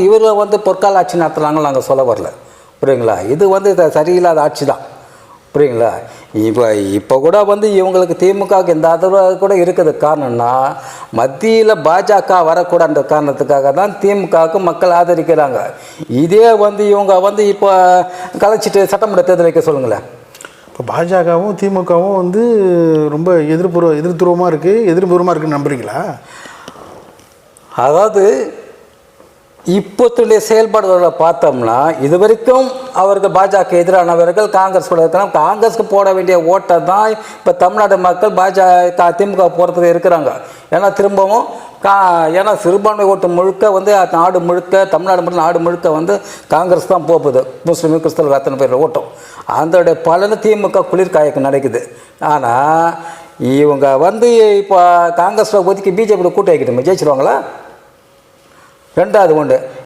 இவர்கள் வந்து பொற்கால ஆட்சி நடத்துகிறாங்க நாங்கள் சொல்ல வரல, புரியுங்களா? இது வந்து சரியில்லாத ஆட்சி தான், புரியுங்களா? இப்போ கூட வந்து இவங்களுக்கு திமுகவுக்கு இந்த ஆதரவு கூட இருக்குது. காரணம்னா மத்தியில் பாஜக வரக்கூடாத காரணத்துக்காக தான் திமுகவுக்கு மக்கள் ஆதரிக்கிறாங்க. இதே வந்து இவங்க வந்து இப்போ கலைச்சிட்டு சட்டமன்ற தேர்தல் வைக்க சொல்லுங்களேன். இப்போ பாஜகவும் திமுகவும் வந்து ரொம்ப எதிர்த்துருவமாக இருக்குன்னு நம்புறீங்களா? அதாவது இப்போத்துடைய செயல்பாடுகளை பார்த்தோம்னா இது வரைக்கும் அவர்கள் பாஜக எதிரானவர்கள் காங்கிரஸ் கூட இருக்கிறாங்க. காங்கிரஸுக்கு போட வேண்டிய ஓட்டை தான் இப்போ தமிழ்நாடு மக்கள் பாஜக திமுக போகிறதுக்கு இருக்கிறாங்க. ஏன்னா திரும்பவும் ஏன்னா சிறுபான்மை ஓட்டு முழுக்க வந்து நாடு முழுக்க, தமிழ்நாடு மட்டும் நாடு முழுக்க வந்து காங்கிரஸ் தான் போகுது. முஸ்லீம் கிறிஸ்தவர்கள் அத்தனை பேர் ஓட்டம் அதோடைய பலன் திமுக குளிர்காயக்கு நடக்குது. ஆனால் இவங்க வந்து இப்போ காங்கிரஸில் ஒதுக்கி பிஜேபியோட கூட்டணி வைக்கிட்டோம், ஜெயிச்சிருவாங்களா? ரெண்டாவது ஒன்று